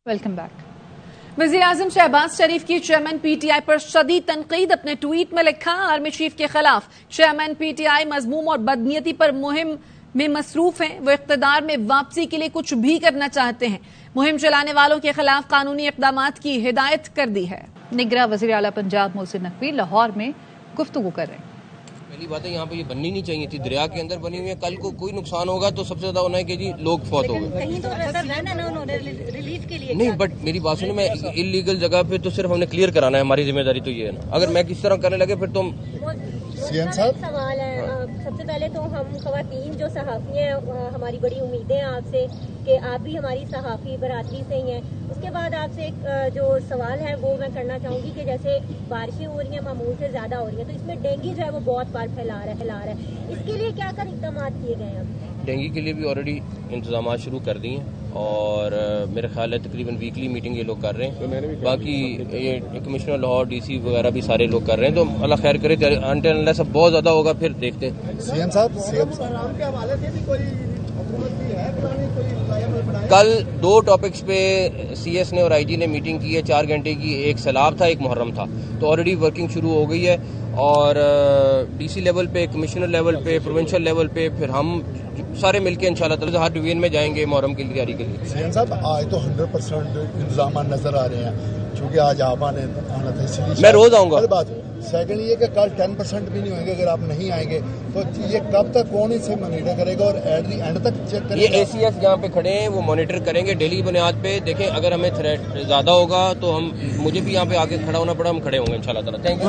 Welcome back. وزیراعظم شہباز شریف کی chairman P T I پر شدید تنقید. اپنے ٹویٹ میں لکھا، آرمی چیف کے خلاف چیئرمین پی ٹی آئی مذموم اور بدنیتی پر مہم میں مصروف ہیں. وہ اقتدار میں واپسی کے لیے کچھ بھی کرنا چاہتے ہیں. مہم چلانے والوں کے خلاف قانونی اقدامات کی ہدایت کر دی ہے. نگراں وزیر اعلیٰ پنجاب محسن نقوی لاہور میں گفتگو کر رہے ہیں. پہلی بات ہے یہاں پہ یہ بننی نہیں چاہیے تھی، دریا کے اندر بنی ہوئی ہے. کل کو کوئی نقصان ہوگا تو سب سے زیادہ ہونا ہے کہ جی لوگ فوت ہو گئے. نہیں بٹ میری بات سنیں، میں انلیگل جگہ پہ تو صرف ہم نے کلیئر کرانا ہے، ہماری ذمہ داری تو یہ ہے نا. اگر میں کس طرح کرنے لگے پھر تم سوال ہے. سب سے پہلے تو ہم خواتین جو صحافی ہیں ہماری بڑی امیدیں ہیں آپ سے کہ آپ بھی ہماری صحافی برادری سے ہی ہیں. اس کے بعد آپ سے ایک جو سوال ہے وہ میں کرنا چاہوں گی کہ جیسے بارشیں ہو رہی ہیں معمول سے زیادہ ہو رہی ہیں تو اس میں ڈینگی جو ہے وہ بہت بار پھیلا رہا ہے. اس کے لیے کیا اقدامات کیے گئے ہیں؟ ڈینگی کے لیے بھی آلریڈی انتظامات شروع کر دیے ہیں اور میرے خیال ہے تقریباً ویکلی میٹنگ یہ لوگ کر رہے ہیں. باقی یہ کمشنر لاہور ڈی سی وغیرہ بھی سارے لوگ کر رہے ہیں. تو اللہ خیر کرے، انٹل اللہ سب بہت زیادہ ہوگا پھر دیکھتے ہیں. سی ایم صاحب کل 2 ٹاپکس پہ سی ایس نے اور آئی جی نے میٹنگ کی ہے 4 گھنٹے کی. ایک سیلاب تھا، ایک محرم تھا. تو آلریڈی ورکنگ شروع ہو گئی ہے اور ڈی سی لیول پہ، کمشنر لیول پہ، پروونشل لیول پہ پھر ہم سارے مل کے انشاءاللہ تعالی ہر ڈویژن میں جائیں گے محرم کی تیاری کے لیے. سی ایم صاحب آج تو 100% انتظامات نظر آ رہے ہیں چونکہ آج آپ آنا تھا اسی لیے میں روز آؤں گا. بات سیکنڈ یہ کہ کل 10% بھی نہیں ہوئیں گے. اگر آپ نہیں آئیں گے تو یہ کب تک کون اسے مانیٹر کرے گا اور ایٹ دی اینڈ تک چیک کرے گا؟ یہ اے سی ایس جہاں پہ کھڑے ہیں وہ مانیٹر کریں گے ڈیلی بنیاد پہ. دیکھیں اگر ہمیں تھریٹ زیادہ ہوگا تو ہم مجھے بھی یہاں پہ آگے کھڑا ہونا پڑا، ہم کھڑے ہوں گے انشاءاللہ تعالی. Thank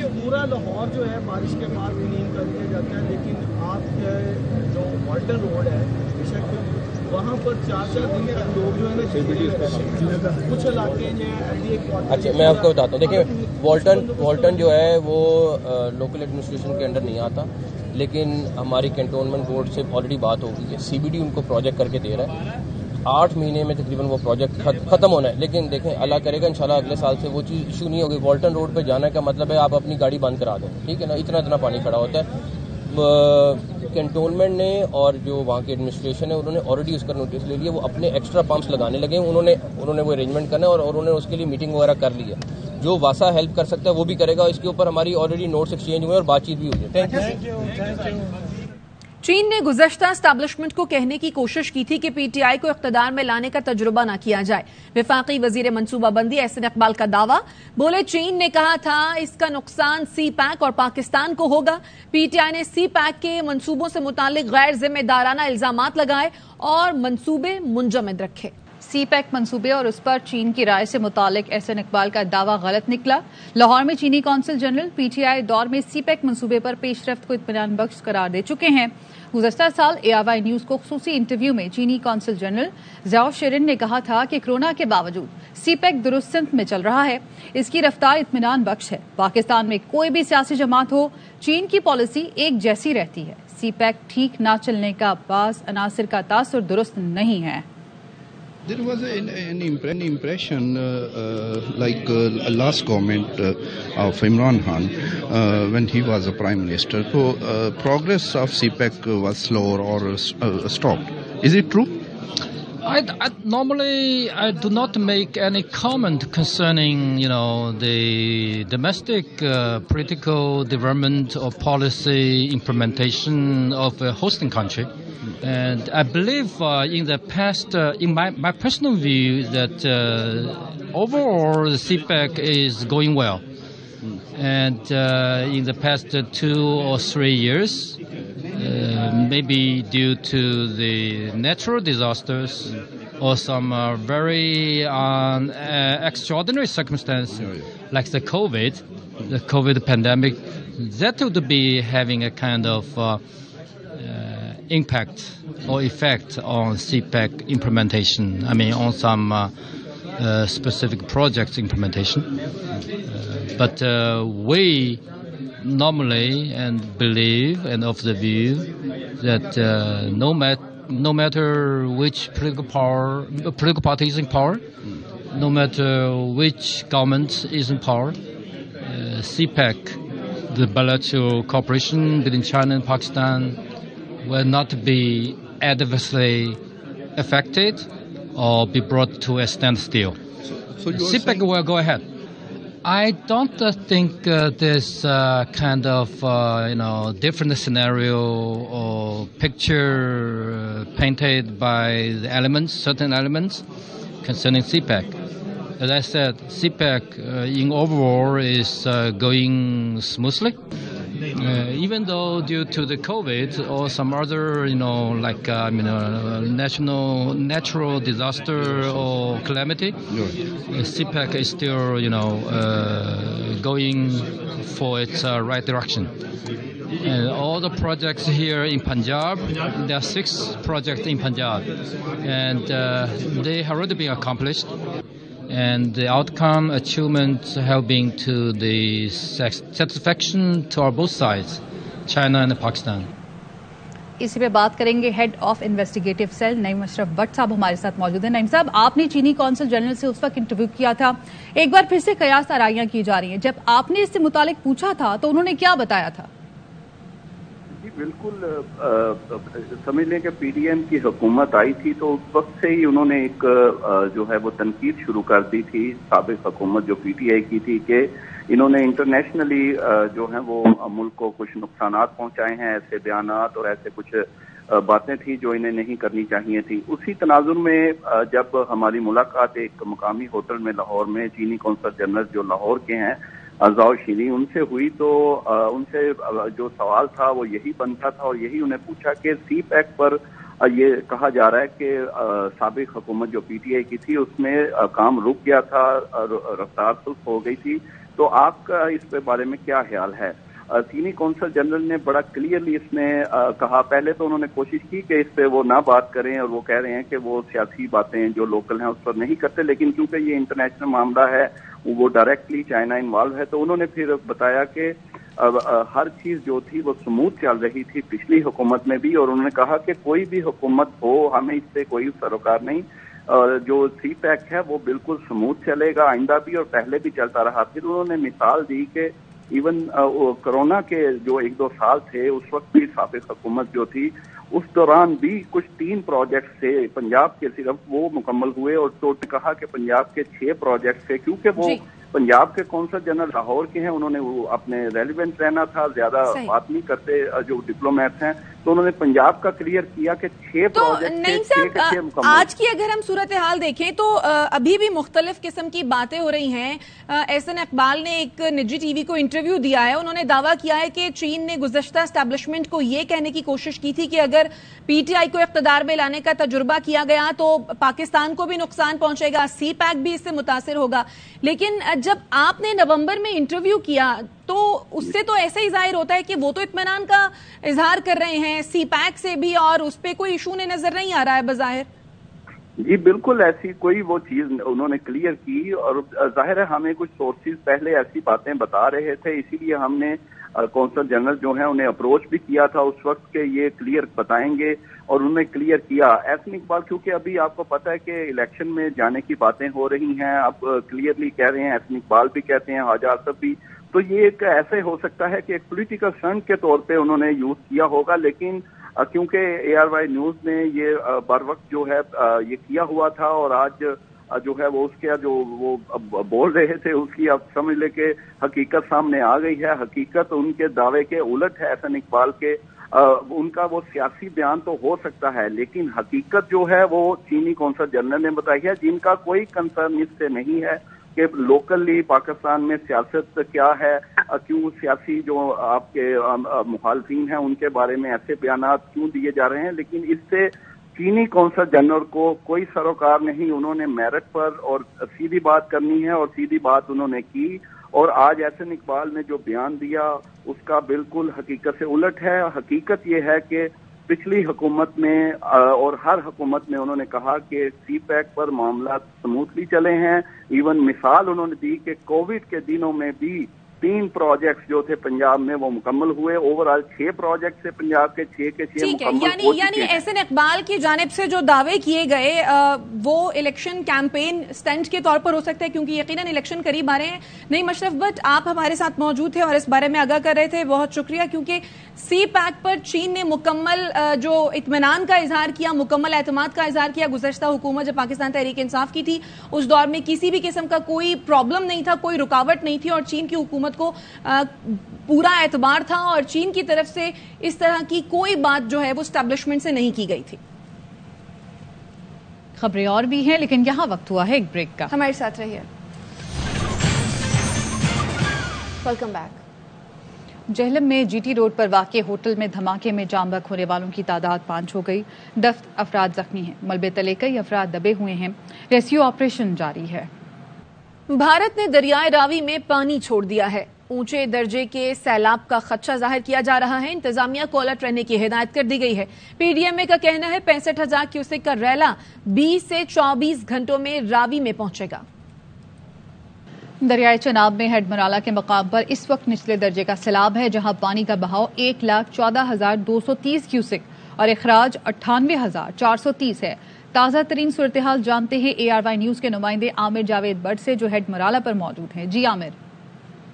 you. پورا لاہور جو ہے بارش کے بعد کلین کر دیا جاتا ہے، لیکن آپ جو والٹن روڈ ہے وہاں پر 4 دن تک لوگ جو ہے نا کچھ علاقے اچھا میں آپ کو بتاتا ہوں. دیکھیں والٹن جو ہے وہ لوکل ایڈمنسٹریشن کے انڈر نہیں آتا، لیکن ہماری کنٹونمنٹ بورڈ سے آلریڈی بات ہو گئی ہے. سی بی ڈی ان کو پروجیکٹ کر کے دے رہا ہے. 8 مہینے میں تقریباً وہ پروجیکٹ ختم ہونا ہے. لیکن دیکھیں اللہ کرے گا انشاءاللہ اگلے سال سے وہ چیز ایشو نہیں ہوگی. والٹن روڈ پہ جانے کا مطلب ہے آپ اپنی گاڑی بند کرا دیں، ٹھیک ہے نا. اتنا پانی کھڑا ہوتا ہے. کنٹونمنٹ نے اور جو وہاں کی ایڈمنسٹریشن ہے انہوں نے آلریڈی اس کا نوٹس لے لیا. وہ اپنے ایکسٹرا پمپس لگانے لگے ہیں. انہوں نے وہ ارینجمنٹ کرنا ہے اور انہوں نے اس کے لیے میٹنگ وغیرہ کر لی ہے. جو واسا ہیلپ کر سکتا ہے وہ بھی کرے گا. اس کے اوپر ہماری آلریڈی نوٹس ایکسچینج ہوئے اور بات چیت بھی ہوئی ہے. Thank you. چین نے گزشتہ اسٹیبلشمنٹ کو کہنے کی کوشش کی تھی کہ پی ٹی آئی کو اقتدار میں لانے کا تجربہ نہ کیا جائے. وفاقی وزیر منصوبہ بندی احسن اقبال کا دعویٰ. بولے چین نے کہا تھا اس کا نقصان سی پیک اور پاکستان کو ہوگا. پی ٹی آئی نے سی پیک کے منصوبوں سے متعلق غیر ذمہ دارانہ الزامات لگائے اور منصوبے منجمد رکھے. سی پیک منصوبے اور اس پر چین کی رائے سے متعلق احسن اقبال کا دعویٰ غلط نکلا. لاہور میں چینی council general P T I دور میں سی پیک منصوبے پر پیش رفت کو اطمینان بخش قرار دے چکے ہیں. گزشتہ سال اے آئی وائی نیوز کو خصوصی انٹرویو میں چینی کونسل جنرل زیاؤ شیرن نے کہا تھا کہ کورونا کے باوجود سی پیک درست سمت میں چل رہا ہے. اس کی رفتار اطمینان بخش ہے. پاکستان میں کوئی بھی سیاسی جماعت ہو، چین کی پالیسی ایک جیسی رہتی ہے. سی پیک ٹھیک نہ چلنے کا بعض عناصر کا تاثر درست نہیں ہے. There was an impression like last comment of Imran Khan when he was a prime minister. So progress of CPEC was slow or stopped. Is it true? Normally I do not make any comment concerning the domestic political development or policy implementation of a hosting country. And I believe in the past, in my personal view, that overall the CPEC is going well. And in the past 2 or 3 years, maybe due to the natural disasters or some very extraordinary circumstances like the COVID pandemic, that would be having a kind of impact or effect on CPEC implementation. I mean, on some specific projects implementation. But we normally and believe and of the view that no matter which political party is in power, no matter which government is in power, CPEC, the bilateral cooperation between China and Pakistan, will not be adversely affected or be brought to a standstill. So you are CPEC saying- will go ahead. I don't think there's kind of different scenario or picture painted by the elements, certain elements concerning CPEC. As I said, CPEC in overall is going smoothly. Even though due to the COVID or some other, natural disaster or calamity, CPEC is still, going for its right direction. And all the projects here in Punjab, there are 6 projects in Punjab, and they have already been accomplished. And the outcome achievements have been to the satisfaction to our both sides, China and Pakistan. इसी पे बात करेंगे head of investigative cell Naeem Ashraf Bhatt साहब हमारे साथ मौजूद हैं। नईम साहब, आपने चीनी कौंसल जनरल से उस वक्त इंटरव्यू किया था, एक बार फिर से कयास आराइयां की जा रही हैं। जब आपने इससे मुतालिक पूछा था तो उन्होंने क्या बताया था? जी बिल्कुल, समझ लें कि पीडीएम की हुकूमत आई थी तो उस वक्त से ही उन्होंने एक जो है वो तनकीद शुरू कर दी थी साबिक हुकूमत जो पीटीआई की थी कि इन्होंने इंटरनेशनली जो है वो मुल्क को कुछ नुकसानात पहुंचाए हैं, ऐसे बयानात और ऐसे कुछ बातें थी जो इन्हें नहीं करनी चाहिए थी। उसी तनाजुर में जब हमारी मुलाकात एक मुकामी होटल में लाहौर में चीनी कौंसल जनरल जो लाहौर के हैं अज़ाओ शीनी उनसे हुई तो उनसे जो सवाल था वो यही बनता था और यही उन्हें पूछा कि CPEC पर ये कहा जा रहा है कि साबिक हुकूमत जो पीटीआई की थी उसमें काम रुक गया था, रफ्तार सुस्त हो गई थी, तो आपका इस पे बारे में क्या ख्याल है? चीनी कौंसल जनरल ने बड़ा क्लियरली इसमें कहा, पहले तो उन्होंने कोशिश की कि इस पे वो ना बात करें और वो कह रहे हैं कि वो सियासी बातें जो लोकल हैं उस पर नहीं करते, लेकिन क्योंकि ये इंटरनेशनल मामला है वो डायरेक्टली चाइना इन्वॉल्व है, तो उन्होंने फिर बताया कि हर चीज जो थी वो स्मूथ चल रही थी पिछली हुकूमत में भी, और उन्होंने कहा कि कोई भी हुकूमत हो हमें इससे कोई सरोकार नहीं, जो CPEC है वो बिल्कुल स्मूथ चलेगा आइंदा भी और पहले भी चलता रहा। फिर उन्होंने मिसाल दी कि इवन कोरोना के जो 1-2 साल थे उस वक्त भी साबिक हुकूमत जो थी उस दौरान भी कुछ 3 प्रोजेक्ट थे पंजाब के, सिर्फ वो मुकम्मल हुए, और तो कहा कि पंजाब के 6 प्रोजेक्ट थे क्योंकि वो पंजाब के कौंसल जनरल लाहौर के हैं, उन्होंने वो अपने रेलिवेंट रहना था, ज्यादा बात नहीं करते जो डिप्लोमेट्स हैं, तो उन्होंने पंजाब का क्लियर किया कि 6 प्रोजेक्ट थे, 6 के 6 मुकम्मल। आज की अगर हम सूरत हाल देखें तो अभी भी मुख्तलिफ किस्म की बातें हो रही हैं। एहसन इकबाल ने एक निजी टीवी को इंटरव्यू दिया है, उन्होंने दावा किया है कि चीन ने गुज़श्ता एस्टैब्लिशमेंट को ये कहने की कोशिश की थी कि अगर पीटीआई को इख्तिदार में लाने का तजुर्बा किया गया तो पाकिस्तान को भी नुकसान पहुंचेगा, CPEC भी इससे मुतासिर होगा। लेकिन जब आपने नवंबर में इंटरव्यू किया तो उससे तो ऐसा ही जाहिर होता है कि वो तो इत्मीनान का इजहार कर रहे हैं CPEC से भी, और उस पर कोई इशू नजर नहीं आ रहा है बज़ाहिर। जी बिल्कुल, ऐसी कोई वो चीज उन्होंने क्लियर की, और जाहिर है हमें कुछ सोर्सेज पहले ऐसी बातें बता रहे थे, इसीलिए हमने कौंसल जनरल जो है उन्हें अप्रोच भी किया था उस वक्त के ये क्लियर बताएंगे, और उन्होंने क्लियर किया। एहसन इकबाल क्योंकि अभी आपको पता है कि इलेक्शन में जाने की बातें हो रही हैं, आप क्लियरली कह रहे हैं, एहसन इकबाल भी कहते हैं, ख्वाजा आसफ भी, तो ये एक ऐसे हो सकता है कि एक पॉलिटिकल स्टंट के तौर पे उन्होंने यूज किया होगा, लेकिन क्योंकि ARY न्यूज ने ये बर वक्त जो है ये किया हुआ था और आज जो है वो उसके जो वो बोल रहे थे उसकी आप समझ ले कि हकीकत सामने आ गई है। हकीकत उनके दावे के उलट है एहसन इकबाल के। उनका वो सियासी बयान तो हो सकता है, लेकिन हकीकत जो है वो चीनी कौंसल जनरल ने बताई है, जिनका कोई कंसर्न इससे नहीं है कि लोकली पाकिस्तान में सियासत क्या है, क्यों सियासी जो आपके मुखालफिन हैं उनके बारे में ऐसे बयानात क्यों दिए जा रहे हैं, लेकिन इससे चीनी कौंसल जनरल को कोई सरोकार नहीं। उन्होंने मेरिट पर और सीधी बात करनी है और सीधी बात उन्होंने की, और आज एहसन इकबाल ने जो बयान दिया उसका बिल्कुल हकीकत से उलट है। हकीकत ये है कि पिछली हुकूमत में और हर हुकूमत में उन्होंने कहा कि CPEC पर मामला स्मूथली चले हैं। इवन मिसाल उन्होंने दी कि कोविड के दिनों में भी 3 प्रोजेक्ट जो थे पंजाब में वो मुकम्मल हुए। ओवरऑल 6 प्रोजेक्ट थे पंजाब के, 6 के 6 मुकम्मल हो चुके हैं। यानी एहसन इकबाल की जानिब से जो दावे किए गए वो इलेक्शन कैंपेन स्टंट के तौर पर हो सकते हैं, क्योंकि यकीनन इलेक्शन करीब आ रहे हैं। नहीं मशरफ भट्ट, आप हमारे साथ मौजूद थे और इस बारे में आगाह कर रहे थे, बहुत शुक्रिया, क्योंकि सी पैक पर चीन ने मुकम्मल जो इत्मीनान का इजहार किया, मुकम्मल एतमाद का इजहार किया। गुज़श्ता हुकूमत जब पाकिस्तान तहरीक इंसाफ की थी उस दौर में किसी भी किस्म का कोई प्रॉब्लम नहीं था, कोई रुकावट नहीं थी और चीन की हुकूमत को पूरा एतबार था और चीन की तरफ से इस तरह की कोई बात जो है वो एस्टैब्लिशमेंट से नहीं की गई थी। खबरें और भी हैं, लेकिन यहां वक्त हुआ है एक ब्रेक का। हमारे साथ रहिए। Welcome back. जेहलम में जीटी रोड पर वाक़े होटल में धमाके में जाम बहक होने वालों की तादाद 5 हो गई। 10 अफराद जख्मी हैं। मलबे तले कई अफराद दबे हुए हैं। रेस्क्यू ऑपरेशन जारी है। भारत ने दरियाए रावी में पानी छोड़ दिया है। ऊंचे दर्जे के सैलाब का खदशा जाहिर किया जा रहा है। इंतजामिया को अलर्ट रहने की हिदायत कर दी गई है। पीडीएमए का कहना है 65,000 क्यूसेक का रैला 20 से 24 घंटों में रावी में पहुंचेगा। दरियाए चनाब में हेड मराला के मकाम पर इस वक्त निचले दर्जे का सैलाब है, जहां पानी का बहाव 1,14,230 क्यूसेक और इखराज 98,430 है। ताज़ा तरीन सूरत हाल जानते हैं ARY न्यूज के नुमाइंदे आमिर जावेद बट से, जो हेड मराला पर मौजूद हैं। जी आमिर।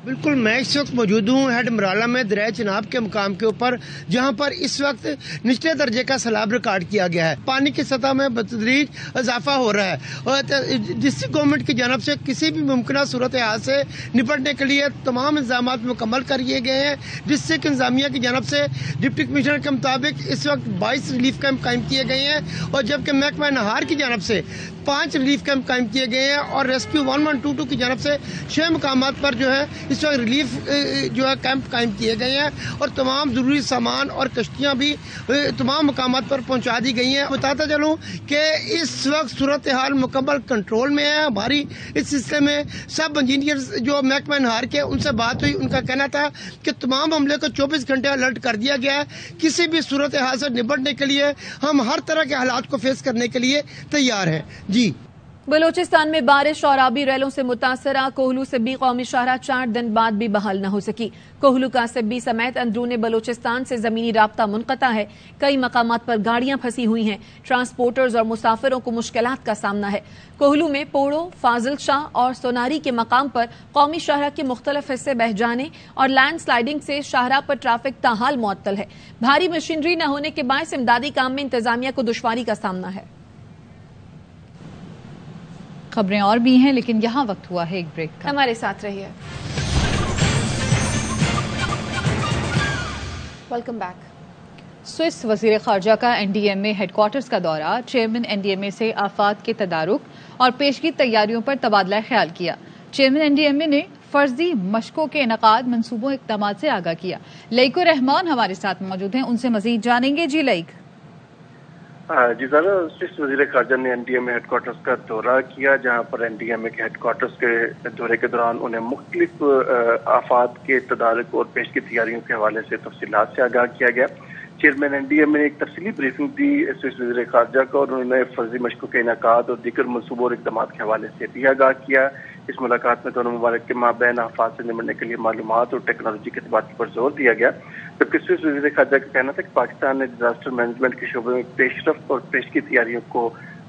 बिल्कुल, मैं इस वक्त मौजूद हूँ हेड मराला में दरिया चनाब के मुकाम के ऊपर, जहाँ पर इस वक्त निचले दर्जे का सैलाब रिकॉर्ड किया गया है। पानी की सतह में बतदरीज इजाफा हो रहा है और डिस्ट्रिक्ट गवर्नमेंट की जानब से किसी भी मुमकिन सूरत हाल से निपटने के लिए तमाम इंतजाम मुकम्मल कर लिए गए हैं। डिस्ट्रिक्ट इंतजामिया की जानब से डिप्टी कमिश्नर के मुताबिक इस वक्त 22 रिलीफ कैंप कायम किए गए हैं और जबकि महकमा नहार की जानब से 5 रिलीफ कैंप कायम किए गए हैं और रेस्क्यू 1122 की जानब से 6 मुकामात पर जो है इस वक्त रिलीफ जो है कैंप कायम किए गए हैं और तमाम जरूरी सामान और कश्तियां भी तमाम मुकामात पर पहुंचा दी गई हैं। बताता चलूं कि इस वक्त सूरत हाल मुकम्मल कंट्रोल में है। हमारी इस सिलसिले में सब इंजीनियर जो महकमा नहार के उनसे बात हुई, उनका कहना था कि तमाम अमले को 24 घंटे अलर्ट कर दिया गया है। किसी भी सूरत हाल से निपटने के लिए हम हर तरह के हालात को फेस करने के लिए तैयार हैं। जी। बलूचिस्तान में बारिश और आबी रैलों से मुतासरा कोहलू सिब्बी कौमी शाहरा 4 दिन बाद भी बहाल न हो सकी। कोहलू का सिब्बी समेत अंदरूनी बलूचिस्तान से जमीनी राब्ता मुनक़ता है। कई मकामात पर गाड़ियां फंसी हुई हैं। ट्रांसपोर्टर्स और मुसाफिरों को मुश्किलात का सामना है। कोहलू में पोड़ो, फाजिल शाह और सोनारी के मकाम पर कौमी शाहरा के मुख्तलिफ हिस्से बह जाने और लैंड स्लाइडिंग से शाहरा पर ट्रैफिक ताहाल मुअत्तल है। भारी मशीनरी न होने के बायस इमदादी काम में इंतजामिया को दुश्वारी का सामना है। खबरें और भी हैं, लेकिन यहाँ वक्त हुआ है एक ब्रेक का। हमारे साथ रहिए। Welcome back. स्विस वजीर खारजा का NDMA हेडक्वार्टर्स का दौरा। चेयरमैन NDMA से आफात के तदारुक और पेशगी तैयारियों पर तबादला ख्याल किया। चेयरमैन NDMA ने फर्जी मशकों के इनकाद मनसूबों इक़दाम से आगाह किया। लईक रहमान हमारे साथ मौजूद हैं, उनसे मजीद जानेंगे। जी लईक। जी सर, स्विस वजीर खारजा ने NDMA हेडक्वार्टर्स का दौरा किया, जहां पर NDMA के हेडक्वार्टर्स के दौरे के दौरान उन्हें मुख्तलिफ आफात के तदारुक और पेश की तैयारियों के हवाले से तफसीलात से आगाह किया गया। चेयरमैन NDMA ने एक तफसीली ब्रीफिंग दी स्विस वजीर खारजा को और उन्होंने फर्जी मशकों के इनकाद और दीगर मनसूबों और इक़दाम के हवाले से भी आगाह किया। इस मुलाकात में दोनों ममालिक के माबैन आफात से निपटने के लिए मालूमात और टेक्नोलॉजी के तबादले पर जोर दिया गया। जबकि स्विस वजीर खारजा का कहना था कि पाकिस्तान ने डिजास्टर मैनेजमेंट के शोबे में पेशरफ्त और पेश की तैयारियों को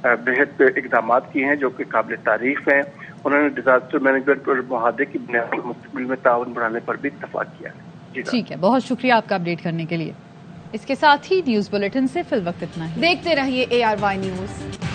बेहद इक़दाम किए हैं जो कि काबिल तारीफ हैं। उन्होंने डिजास्टर मैनेजमेंट और मुआहदे की बुनियाद पर मुस्तक़बिल में ताउन बढ़ाने पर भी इत्तफाक किया। ठीक है, बहुत शुक्रिया आपका अपडेट करने के लिए। इसके साथ ही न्यूज बुलेटिन से फिल वक्त इतना ही। देखते रहिए ARY न्यूज।